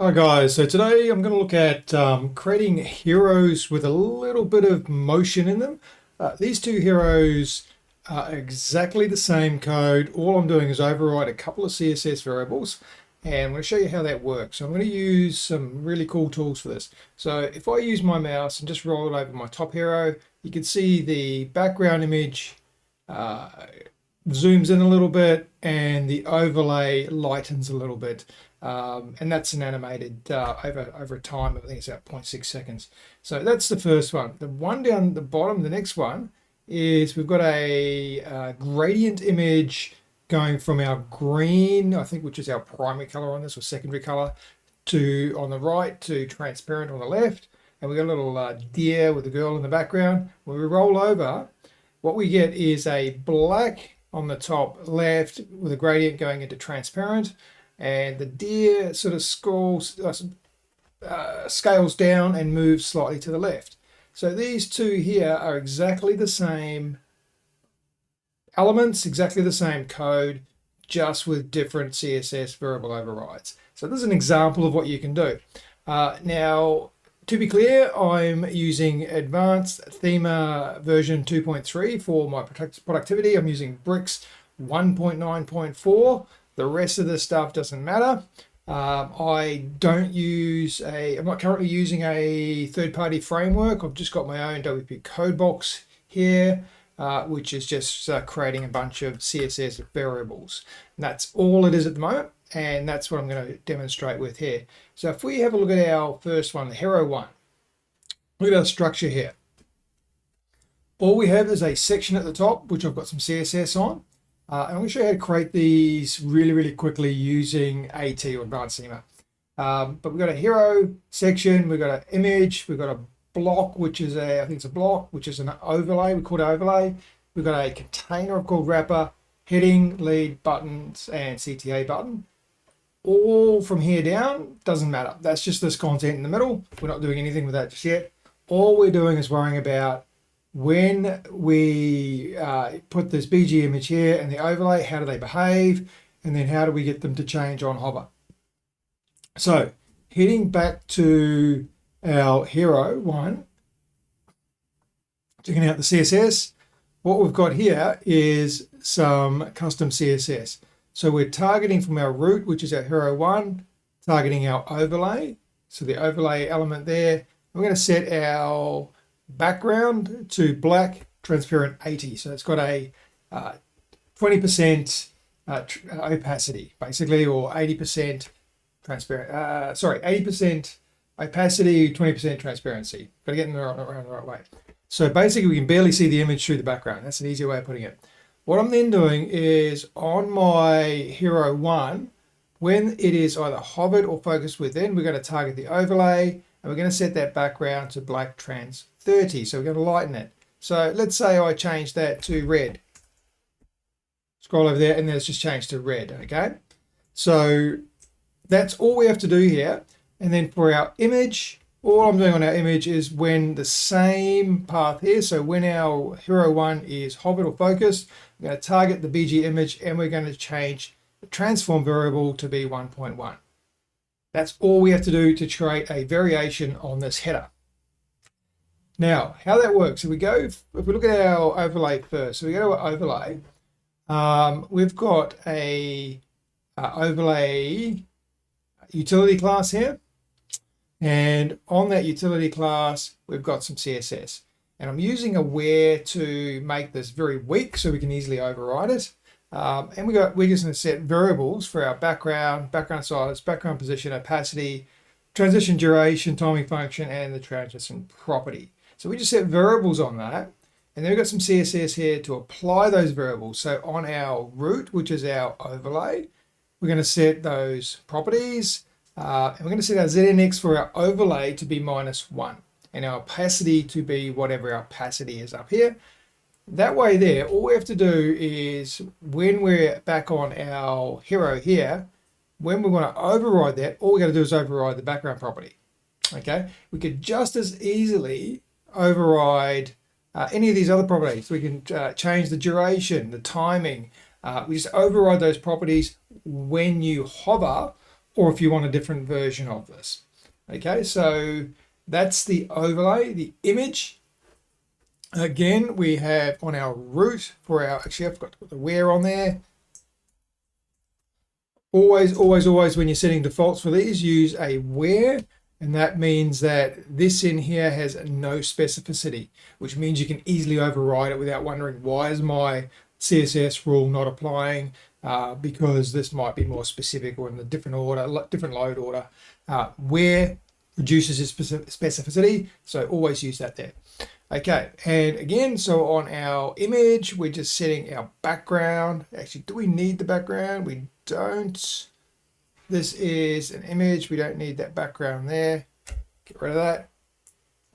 Hi guys, so today I'm going to look at creating heroes with a little bit of motion in them. These two heroes are exactly the same code. All I'm doing is override a couple of CSS variables, and I'm going to show you how that works. So I'm going to use some really cool tools for this. So if I use my mouse and just roll it over my top hero, you can see the background image uh, zooms in a little bit and the overlay lightens a little bit. And that's an animated over time. I think it's about 0.6 seconds. So that's the first one. The one down the bottom, the next one, is we've got a gradient image going from our green, I think, which is our primary color on this, or secondary color, to on the right to transparent on the left. And we've got a little deer with a girl in the background. When we roll over, what we get is a black on the top left with a gradient going into transparent, and the deer sort of scales down and moves slightly to the left. So these two here are exactly the same elements, exactly the same code, just with different CSS variable overrides. So this is an example of what you can do. Now, to be clear, I'm using Advanced Thema version 2.3 for my productivity. I'm using Bricks 1.9.4. The rest of the stuff doesn't matter. I'm not currently using a third-party framework. I've just got my own WP code box here, which is just creating a bunch of CSS variables. And that's all it is at the moment, and that's what I'm going to demonstrate with here. So if we have a look at our first one, the hero one, look at our structure here. All we have is a section at the top, which I've got some CSS on. And I'm going to show you how to create these really quickly using AT or Advanced Thema. But we've got a hero section, we've got an image, we've got a block, which is I think it's a block, which is an overlay. We call it overlay. We've got a container called wrapper, heading, lead, buttons, and CTA button. All from here down doesn't matter. That's just this content in the middle. We're not doing anything with that just yet. All we're doing is worrying about when we put this BG image here and the overlay, how do they behave? And then how do we get them to change on hover? So heading back to our hero one, checking out the CSS, what we've got here is some custom CSS. So we're targeting from our root, which is our hero one, targeting our overlay. So the overlay element there, we're going to set our background to black, transparent 80. So it's got a 20% opacity, basically, or 80% transparent. 80% opacity, 20% transparency. Got to get in around the right way. So basically, we can barely see the image through the background. That's an easier way of putting it. What I'm then doing is on my hero one, when it is either hovered or focused within, we're going to target the overlay, and we're going to set that background to black trans 30. So we're going to lighten it. So let's say I change that to red. Scroll over there, and then it's just changed to red. Okay. So that's all we have to do here. And then for our image, all I'm doing on our image is when the same path here. So when our hero one is hovered or focused, we're going to target the BG image, and we're going to change the transform variable to be 1.1. That's all we have to do to create a variation on this header. Now, how that works, if we look at our overlay first, so we go to our overlay, we've got a overlay utility class here. And on that utility class, we've got some CSS. And I'm using a where to make this very weak so we can easily override it. And we're just going to set variables for our background size, background position, opacity, transition duration, timing function, and the transition property. So we just set variables on that. And then we've got some CSS here to apply those variables. So on our root, which is our overlay, we're going to set those properties. And we're going to set our ZNX for our overlay to be -1 and our opacity to be whatever our opacity is up here. That way there, all we have to do is when we're back on our hero here, when we want to override that, all we got to do is override the background property. Okay, we could just as easily override any of these other properties. We can change the duration, the timing. We just override those properties when you hover or if you want a different version of this. Okay, so that's the overlay, the image. Again, we have on our root for our, actually I've got the where on there. Always when you're setting defaults for these, use a where, and that means that this in here has no specificity, which means you can easily override it without wondering, why is my CSS rule not applying? Because this might be more specific or in a different order, different load order. Where reduces its specificity, so always use that there. Okay, and again, so on our image, we're just setting our background. Actually, do we need the background? We don't. This is an image. We don't need that background there. Get rid of that.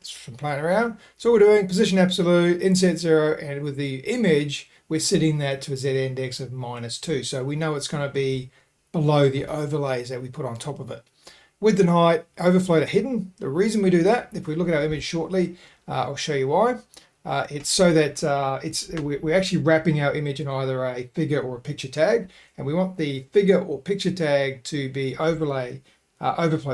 It's from playing around. So we're doing position absolute, inset 0, and with the image, we're setting that to a Z index of -2. So we know it's going to be below the overlays that we put on top of it. Width and height, overflow to hidden. The reason we do that, if we look at our image shortly, I'll show you why. It's so that we're actually wrapping our image in either a figure or a picture tag, and we want the figure or picture tag to be overflow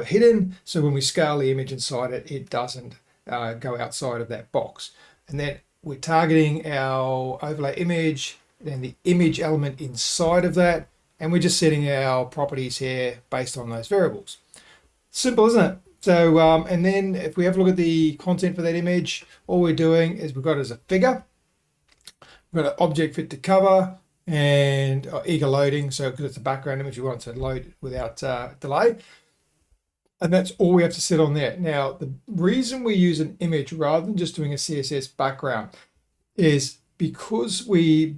hidden, so when we scale the image inside it, it doesn't go outside of that box. And then we're targeting our overlay image and the image element inside of that, and we're just setting our properties here based on those variables. Simple, isn't it? So, and then if we have a look at the content for that image, all we're doing is we've got it as a figure. We've got an object fit to cover and eager loading. So because it's a background image, we want it to load without delay. And that's all we have to set on there. Now, the reason we use an image rather than just doing a CSS background is because we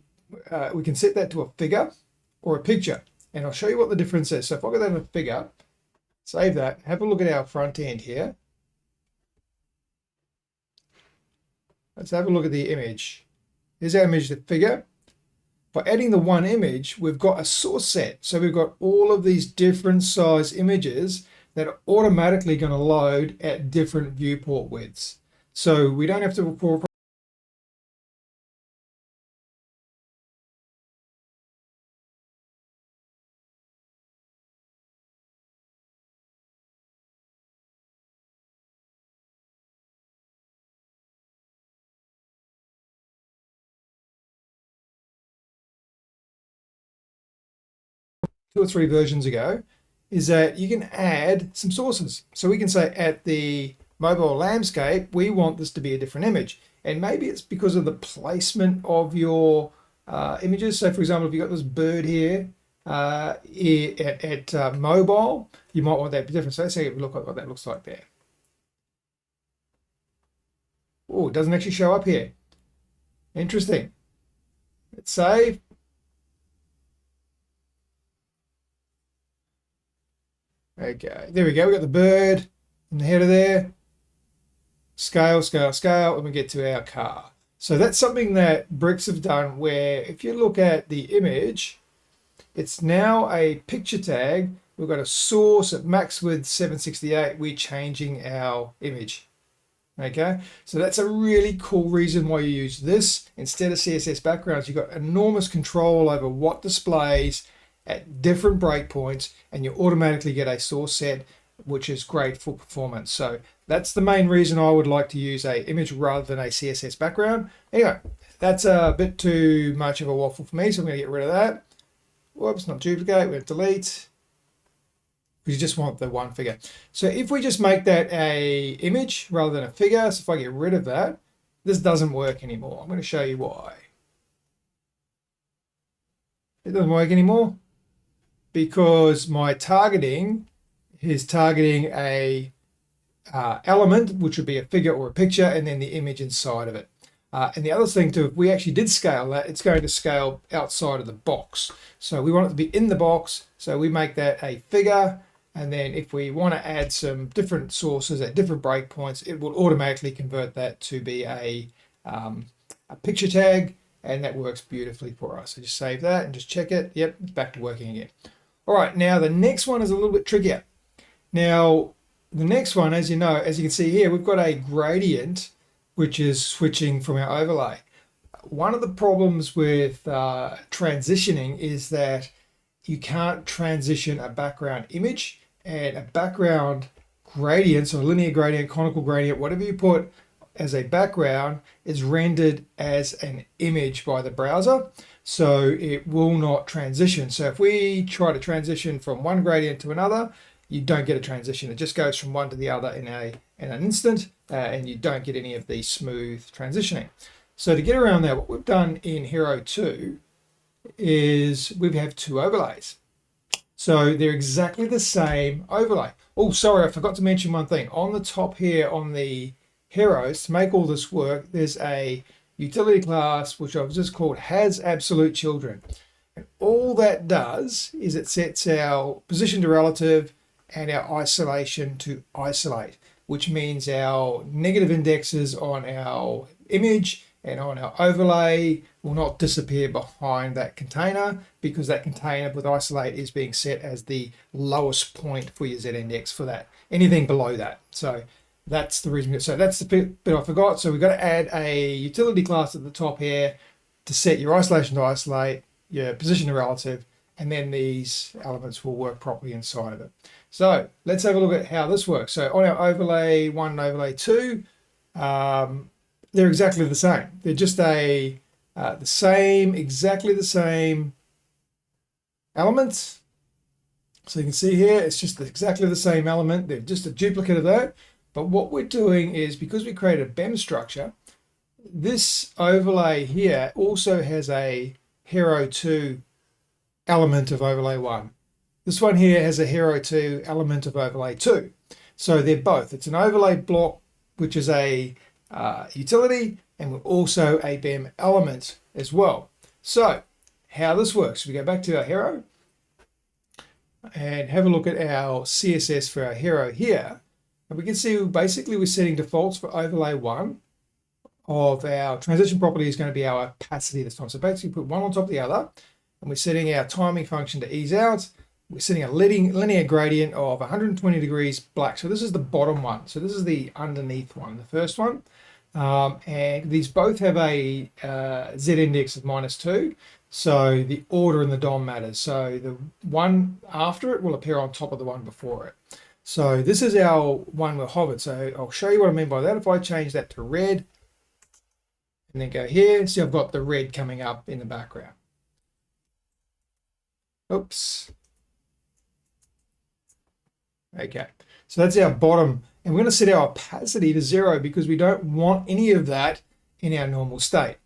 can set that to a figure or a picture. And I'll show you what the difference is. So if I go down to a figure, save that, have a look at our front end here. Let's have a look at the image. Here's our image, the figure. By adding the one image, we've got a source set. So we've got all of these different size images that are automatically going to load at different viewport widths. So we don't have to report. Two or three versions ago, is that you can add some sources. So we can say at the mobile landscape, we want this to be a different image. And maybe it's because of the placement of your images. So for example, if you've got this bird here at mobile, you might want that to be different. So let's say look at what that looks like there. Oh, it doesn't actually show up here. Interesting. Let's save. Okay, there we go. We got the bird in the header there. Scale, scale, scale, and we get to our car. So that's something that Bricks have done where if you look at the image, it's now a picture tag. We've got a source at max width 768. We're changing our image. Okay, so that's a really cool reason why you use this instead of CSS backgrounds. You've got enormous control over what displays at different breakpoints, and you automatically get a source set, which is great for performance. So that's the main reason I would like to use a image rather than a CSS background. Anyway, that's a bit too much of a waffle for me, so I'm going to get rid of that. Whoops, not duplicate, we're going to delete. We just want the one figure. So if we just make that a image rather than a figure, so if I get rid of that, this doesn't work anymore. I'm going to show you why. It doesn't work anymore because my targeting is targeting a element, which would be a figure or a picture, and then the image inside of it. And the other thing too, if we actually did scale that, it's going to scale outside of the box. So we want it to be in the box, so we make that a figure. And then if we want to add some different sources at different breakpoints, it will automatically convert that to be a picture tag, and that works beautifully for us. So just save that and just check it. Yep, it's back to working again. All right, now the next one is a little bit trickier. Now, the next one, as you know, as you can see here, we've got a gradient, which is switching from our overlay. One of the problems with transitioning is that you can't transition a background image. and a background gradient, so a linear gradient, conical gradient, whatever you put as a background is rendered as an image by the browser, so it will not transition. So if we try to transition from one gradient to another, you don't get a transition. It just goes from one to the other in an instant, and you don't get any of the smooth transitioning. So to get around that, what we've done in Hero 2 is we have two overlays. So they're exactly the same overlay. Oh, sorry, I forgot to mention one thing. On the top here on the heroes, to make all this work, there's a utility class which I've just called has absolute children. And all that does is it sets our position to relative and our isolation to isolate, which means our negative indexes on our image and on our overlay will not disappear behind that container, because that container with isolate is being set as the lowest point for your z-index for that, anything below that. So that's the reason. So that's the bit I forgot. So we've got to add a utility class at the top here to set your isolation to isolate, your position to relative, and then these elements will work properly inside of it. So let's have a look at how this works. So on our overlay 1 and overlay 2, they're exactly the same. They're just exactly the same elements. So you can see here, it's just exactly the same element. They're just a duplicate of that. But what we're doing is, because we created a BEM structure, this overlay here also has a Hero 2 element of overlay 1. This one here has a Hero 2 element of overlay 2. So they're both. It's an overlay block, which is a utility, and also a BEM element as well. So how this works, we go back to our hero and have a look at our CSS for our hero here. And we can see basically we're setting defaults for overlay 1 of our transition property is going to be our opacity this time. So basically put one on top of the other, and we're setting our timing function to ease out. We're setting a linear gradient of 120 degrees black. So this is the bottom one. So this is the underneath one, the first one. And these both have a z-index of -2. So the order in the DOM matters. So the one after it will appear on top of the one before it. So this is our one we're hovered. So I'll show you what I mean by that. If I change that to red and then go here, see I've got the red coming up in the background. Oops. Okay, so that's our bottom, and we're going to set our opacity to 0 because we don't want any of that in our normal state.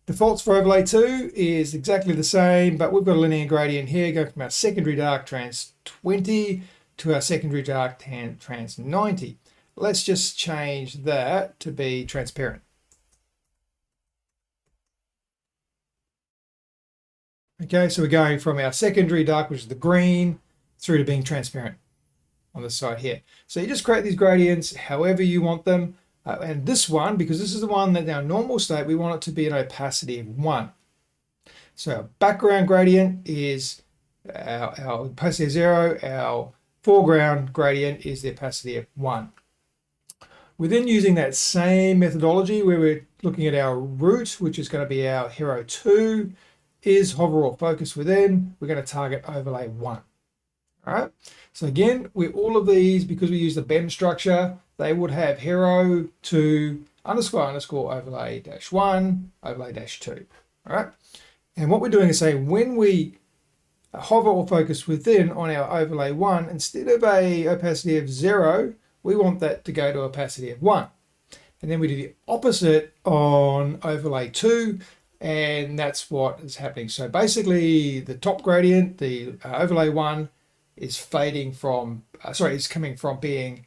Defaults for overlay 2 is exactly the same, but we've got a linear gradient here going from our secondary dark trans 20 to our secondary dark trans 90. Let's just change that to be transparent. Okay, so we're going from our secondary dark, which is the green, through to being transparent on this side here. So you just create these gradients however you want them. And this one, because this is the one that in our normal state, we want it to be an opacity of 1. So our background gradient is our opacity of 0. Our foreground gradient is the opacity of 1. We're then using that same methodology where we're looking at our root, which is going to be our hero 2, is hover or focus within. We're going to target overlay 1. All right. So again, all of these, because we use the BEM structure, they would have hero 2 _ overlay -1 overlay -2. All right. And what we're doing is saying when we hover or focus within on our overlay 1, instead of a opacity of 0, we want that to go to opacity of 1. And then we do the opposite on overlay 2, and that's what is happening. So basically the top gradient, the overlay 1, is fading from, is coming from being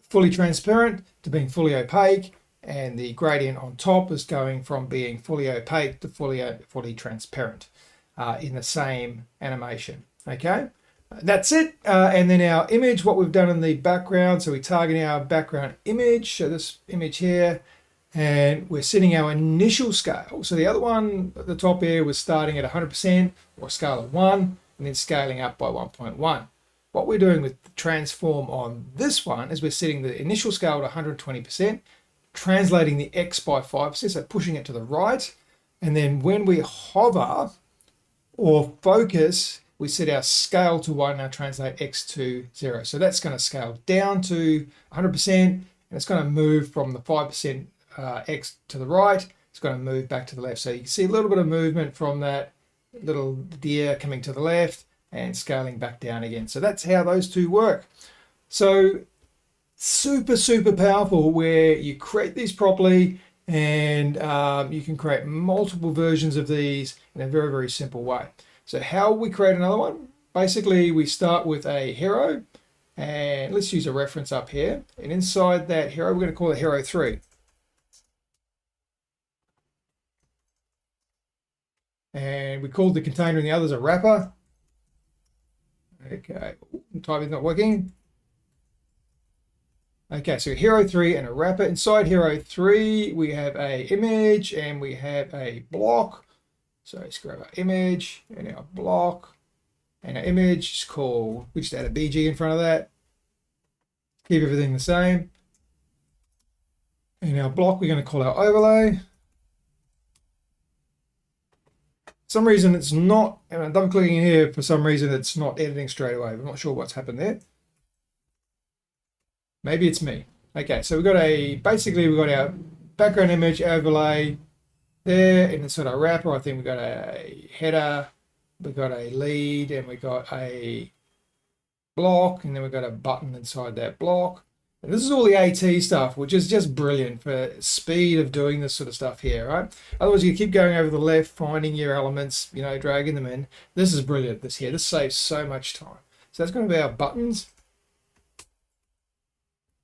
fully transparent to being fully opaque, and the gradient on top is going from being fully opaque to fully transparent in the same animation. Okay, that's it. And then our image, what we've done in the background, so we target our background image, so this image here, and we're setting our initial scale. So the other one at the top here was starting at 100% or a scale of 1, and then scaling up by 1.1. What we're doing with the transform on this one is we're setting the initial scale to 120%, translating the X by 5%, so pushing it to the right. And then when we hover or focus, we set our scale to 1 and our translate X to 0. So that's going to scale down to 100%, and it's going to move from the 5% X to the right. It's going to move back to the left. So you can see a little bit of movement from that little deer coming to the left and scaling back down again. So that's how those two work. So super, super powerful, where you create these properly, and you can create multiple versions of these in a very, very simple way. So how we create another one? Basically, we start with a hero, and let's use a reference up here. And inside that hero, we're going to call it hero 3. And we called the container and the others a wrapper. Okay, typing's not working. Okay, so hero 3 and a wrapper. Inside hero 3, we have a image and we have a block. So let's grab our image and our block. And our image is called, we just add a BG in front of that. Keep everything the same. And our block, we're going to call our overlay. For some reason it's not, and I'm double clicking here, for some reason it's not editing straight away. I'm not sure what's happened there. Maybe it's me. Okay, so we've got basically we've got our background image overlay there, and inside our wrapper, I think we've got a header, we've got a lead, and we've got a block, and then we've got a button inside that block. And this is all the AT stuff, which is just brilliant for speed of doing this sort of stuff here, right? Otherwise, you keep going over the left, finding your elements, you know, dragging them in. This is brilliant, this here. This saves so much time. So that's going to be our buttons.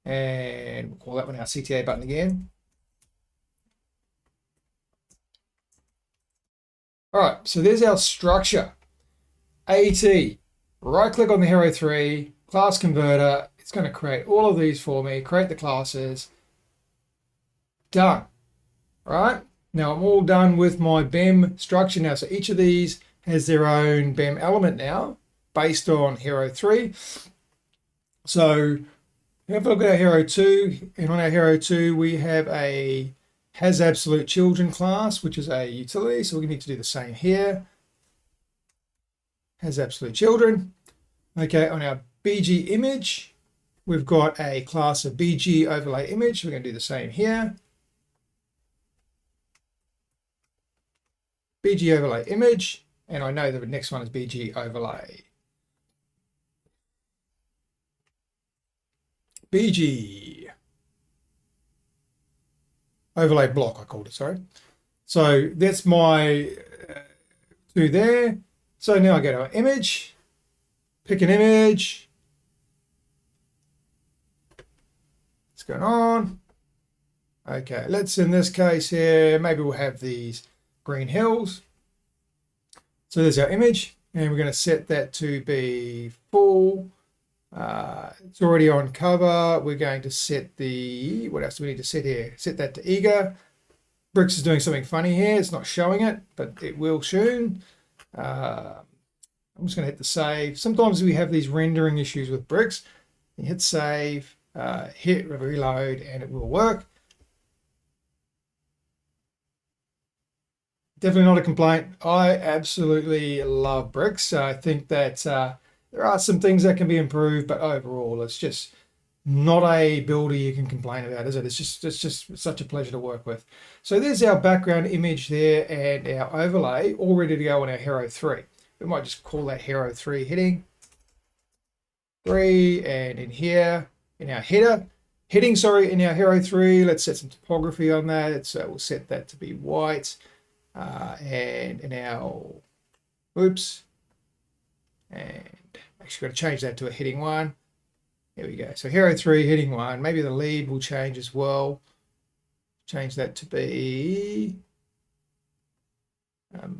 And we'll call that one our CTA button again. All right, so there's our structure. AT, right click on the hero 3, class converter. It's going to create all of these for me, create the classes. Done. All right, now I'm all done with my BEM structure now. So each of these has their own BEM element now based on hero 3. So have a look at our hero 2, and on our hero 2 we have a has absolute children class, which is a utility, so we need to do the same here. Has absolute children. Okay, on our BG image, we've got a class of BG overlay image. We're going to do the same here. BG overlay image, and I know the next one is BG overlay. BG overlay block, I called it, sorry. So that's my two there. So now I go to our image, pick an image. What's going on? Okay, let's, in this case here, maybe we'll have these green hills. So there's our image, and we're going to set that to be full. It's already on cover. We're going to set the, what else do we need to set here? Set that to eager. Bricks is doing something funny here. It's not showing it, but it will soon. I'm just going to hit the save. Sometimes we have these rendering issues with Bricks. You hit save, hit reload, and it will work. Definitely not a complaint. I absolutely love Bricks. I think that there are some things that can be improved, but overall, it's just not a builder you can complain about, is it? It's just such a pleasure to work with. So there's our background image there and our overlay all ready to go on our hero 3. We might just call that hero 3 heading 3, and in here, in our heading, in our hero 3, let's set some typography on that. So we'll set that to be white. And in our, oops, and actually got to change that to a heading 1. Here we go. So hero 3, heading 1. Maybe the lead will change as well. Change that to be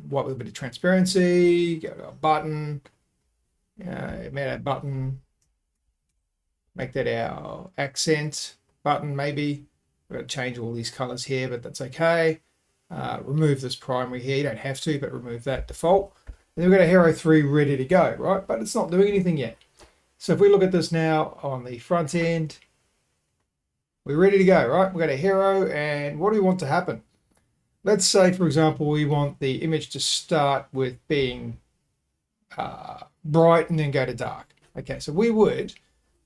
white with a bit of transparency. Go to a button. Make that button. Make that our accent button. Maybe we've got to change all these colors here, but that's okay. Remove this primary here. You don't have to, but remove that default. And then we've got a hero 3 ready to go, right? But it's not doing anything yet. So if we look at this now on the front end, we're ready to go, right? We've got a hero, and what do we want to happen? Let's say, for example, we want the image to start with being bright and then go to dark. Okay, so we would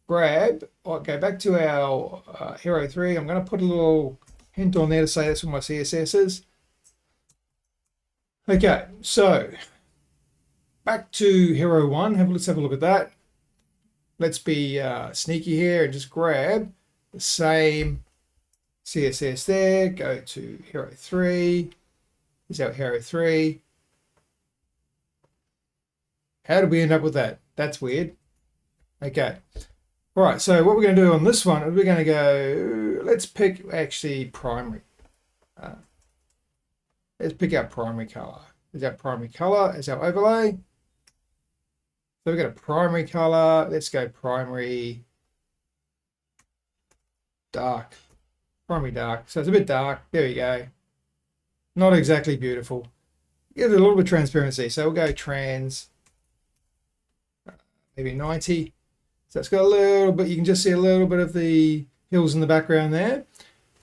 grab, or go back to our hero 3. I'm going to put a little hint on there to say that's what my CSS is. Okay, so back to hero 1. Let's have a look at that. Let's be sneaky here and just grab the same CSS there. Go to hero 3. Here's our hero 3. How did we end up with that? That's weird. Okay. All right, so what we're going to do on this one is we're going to go, let's pick actually primary. Let's pick our primary color. Is our primary color as our overlay. So we've got a primary color. Let's go primary dark. Primary dark. So it's a bit dark. There we go. Not exactly beautiful. Give it a little bit of transparency. So we'll go trans, maybe 90. So it's got a little bit, you can just see a little bit of the hills in the background there.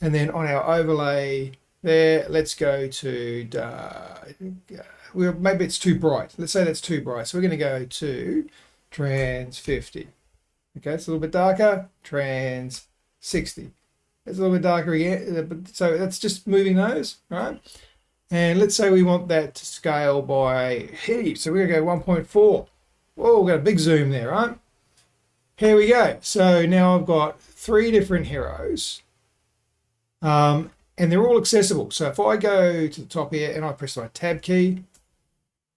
And then on our overlay there, let's go to, maybe it's too bright. Let's say that's too bright. So we're going to go to trans 50. Okay, it's a little bit darker, trans 60. It's a little bit darker again. So that's just moving those, right? And let's say we want that to scale by heaps. So we're going to go 1.4. Whoa, we've got a big zoom there, right? Here we go. So now I've got 3 different heroes, and they're all accessible. So if I go to the top here and I press my tab key,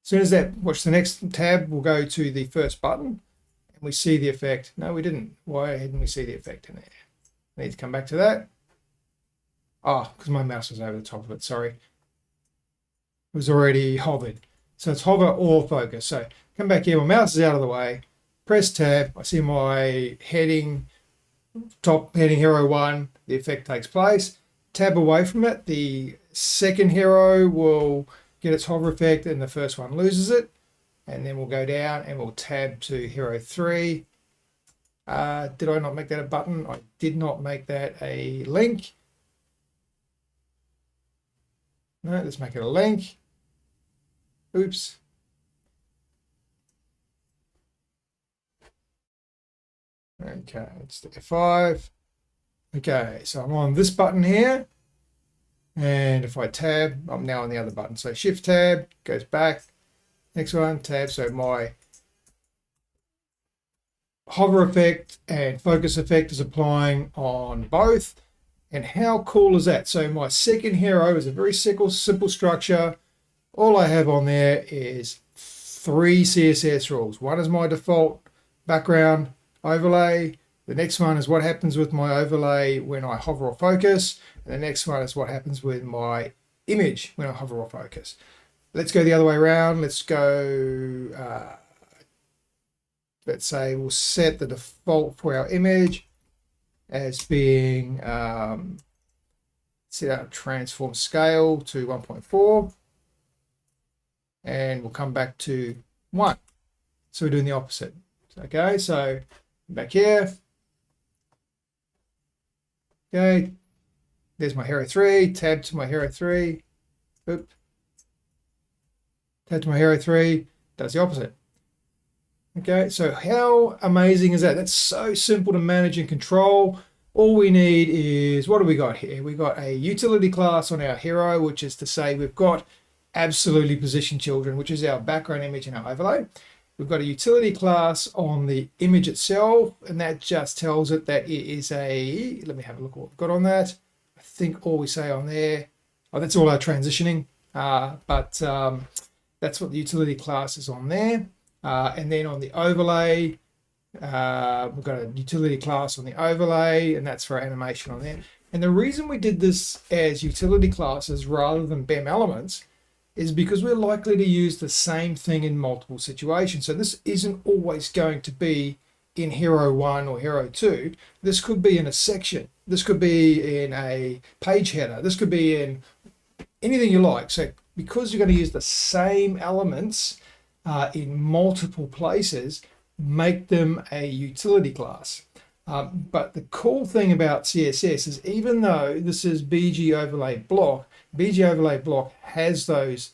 as soon as that, watch the next tab, we'll go to the first button and we see the effect. No, we didn't. Why didn't we see the effect in there? I need to come back to that. Oh, because my mouse was over the top of it. Sorry. It was already hovered. So it's hover or focus. So come back here. My mouse is out of the way. Press tab. I see my heading, top heading hero 1. The effect takes place. Tab away from it. The second hero will get its hover effect and the first one loses it. And then we'll go down and we'll tab to hero 3. Did I not make that a button? I did not make that a link. No, let's make it a link. Oops. Okay, it's the F5. Okay, so I'm on this button here. And if I tab, I'm now on the other button. So shift tab, goes back. Next one, tab. So my hover effect and focus effect is applying on both. And how cool is that? So my second hero is a very simple structure. All I have on there is 3 CSS rules. One is my default background overlay. The next one is what happens with my overlay when I hover or focus. And the next one is what happens with my image when I hover or focus. Let's go the other way around. Let's go, let's say we'll set the default for our image as being, set our transform scale to 1.4. And we'll come back to 1. So we're doing the opposite. Okay, so back here. Okay, there's my hero 3, tab to my hero 3. Oop. Tab to my hero 3, does the opposite. Okay, so how amazing is that? That's so simple to manage and control. All we need is, what do we got here? We got a utility class on our hero, which is to say we've got absolutely positioned children, which is our background image and our overlay. We've got a utility class on the image itself, and that just tells it that it is a, let me have a look at what we've got on that. I think all we say on there, oh, that's all our transitioning, but that's what the utility class is on there. And then on the overlay, we've got a utility class on the overlay, and that's for animation on there. And the reason we did this as utility classes rather than BEM elements is because we're likely to use the same thing in multiple situations. So this isn't always going to be in hero 1 or hero 2. This could be in a section. This could be in a page header. This could be in anything you like. So because you're going to use the same elements in multiple places, make them a utility class. But the cool thing about CSS is even though this is BG overlay block has those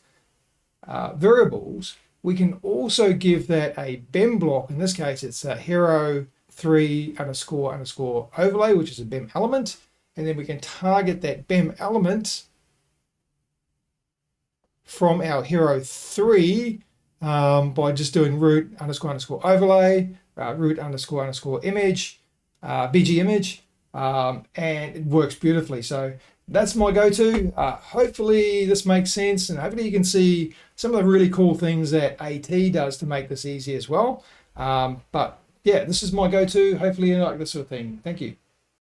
variables, we can also give that a BEM block. In this case, it's a hero3 _ overlay, which is a BEM element. And then we can target that BEM element from our hero3 by just doing root _ overlay, root _ image, BG image, and it works beautifully. So that's my go-to. Hopefully this makes sense, and hopefully you can see some of the really cool things that AT does to make this easy as well. But yeah, this is my go-to. Hopefully you like this sort of thing. Thank you.